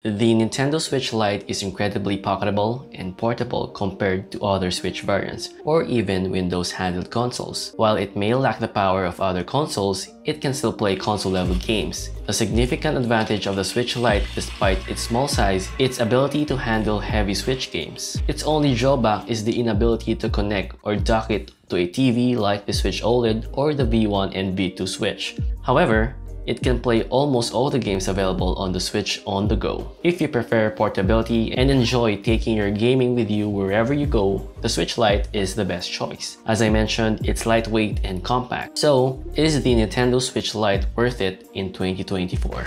The Nintendo Switch Lite is incredibly pocketable and portable compared to other Switch variants, or even Windows handheld consoles. While it may lack the power of other consoles, it can still play console-level games. A significant advantage of the Switch Lite, despite its small size, its ability to handle heavy Switch games. Its only drawback is the inability to connect or dock it to a TV like the Switch OLED or the V1 and V2 Switch. However, it can play almost all the games available on the Switch on the go. If you prefer portability and enjoy taking your gaming with you wherever you go, the Switch Lite is the best choice. As I mentioned, it's lightweight and compact. So, is the Nintendo Switch Lite worth it in 2024?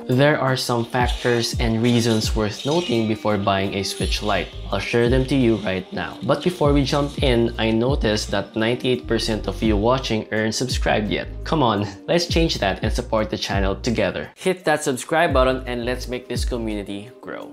There are some factors and reasons worth noting before buying a Switch Lite. I'll share them to you right now. But before we jump in, I noticed that 98% of you watching aren't subscribed yet. Come on, let's change that and support the channel together. Hit that subscribe button and let's make this community grow.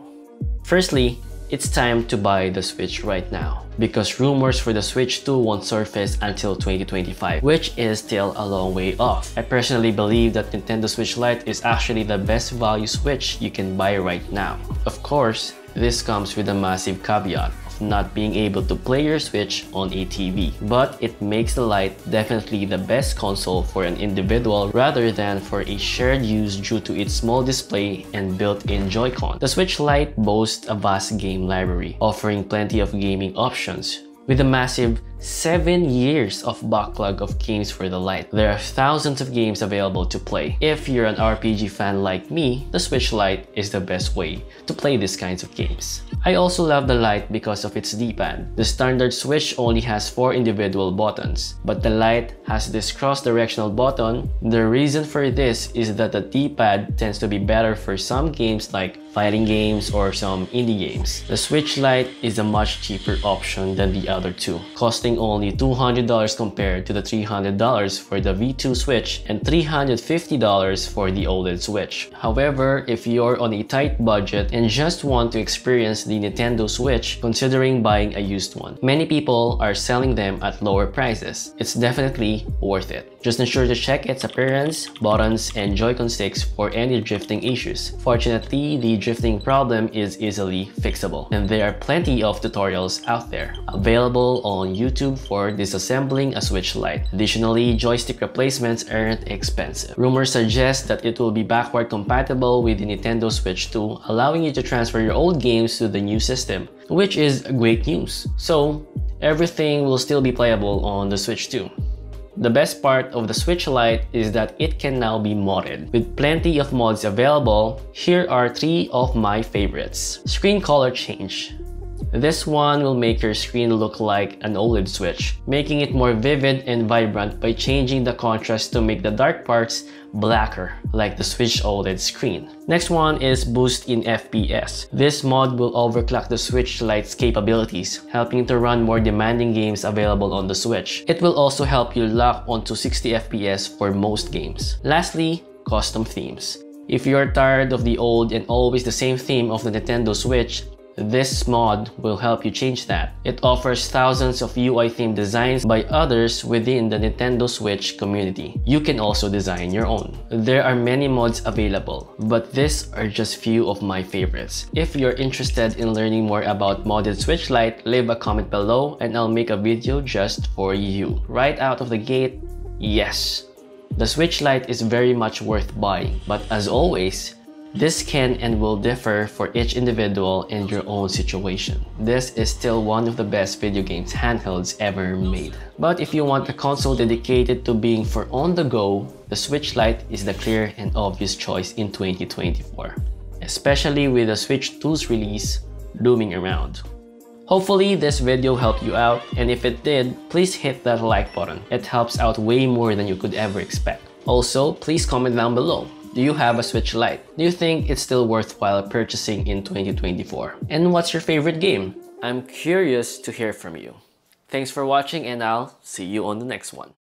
Firstly, it's time to buy the Switch right now, because rumors for the Switch 2 won't surface until 2025, which is still a long way off. I personally believe that Nintendo Switch Lite is actually the best value Switch you can buy right now. Of course, this comes with a massive caveat of not being able to play your Switch on a TV, but it makes the Lite definitely the best console for an individual rather than for a shared use due to its small display and built-in Joy-Con. The Switch Lite boasts a vast game library, offering plenty of gaming options. With a massive 7 years of backlog of games for the Lite, there are thousands of games available to play. If you're an RPG fan like me, the Switch Lite is the best way to play these kinds of games. I also love the Lite because of its D-pad. The standard Switch only has 4 individual buttons, but the Lite has this cross-directional button. The reason for this is that the D-pad tends to be better for some games like fighting games or some indie games. The Switch Lite is a much cheaper option than the other two, costing only $200 compared to the $300 for the V2 Switch and $350 for the OLED Switch. However, if you're on a tight budget and just want to experience the Nintendo Switch, considering buying a used one. Many people are selling them at lower prices. It's definitely worth it. Just ensure to check its appearance, buttons, and Joy-Con sticks for any drifting issues. Fortunately, the drifting problem is easily fixable, and there are plenty of tutorials out there available on YouTube for disassembling a Switch Lite. Additionally, joystick replacements aren't expensive. Rumors suggest that it will be backward compatible with the Nintendo Switch 2, allowing you to transfer your old games to the new system, which is great news. So, everything will still be playable on the Switch 2. The best part of the Switch Lite is that it can now be modded. With plenty of mods available, here are 3 of my favorites. Screen color change. This one will make your screen look like an OLED Switch, making it more vivid and vibrant by changing the contrast to make the dark parts blacker, like the Switch OLED screen. Next one is Boost in FPS. This mod will overclock the Switch Lite's capabilities, helping to run more demanding games available on the Switch. It will also help you lock onto 60 FPS for most games. Lastly, custom themes. If you're tired of the old and always the same theme of the Nintendo Switch, this mod will help you change that. It offers thousands of UI-themed designs by others within the Nintendo Switch community. You can also design your own. There are many mods available, but these are just few of my favorites. If you're interested in learning more about modded Switch Lite, leave a comment below and I'll make a video just for you. Right out of the gate, yes, the Switch Lite is very much worth buying, but as always, this can and will differ for each individual and your own situation. This is still one of the best video games handhelds ever made. But if you want a console dedicated to being for on the go, the Switch Lite is the clear and obvious choice in 2024, especially with the Switch 2's release looming around. Hopefully this video helped you out, and if it did, please hit that like button. It helps out way more than you could ever expect. Also, please comment down below. Do you have a Switch Lite? Do you think it's still worthwhile purchasing in 2024? And what's your favorite game? I'm curious to hear from you. Thanks for watching and I'll see you on the next one.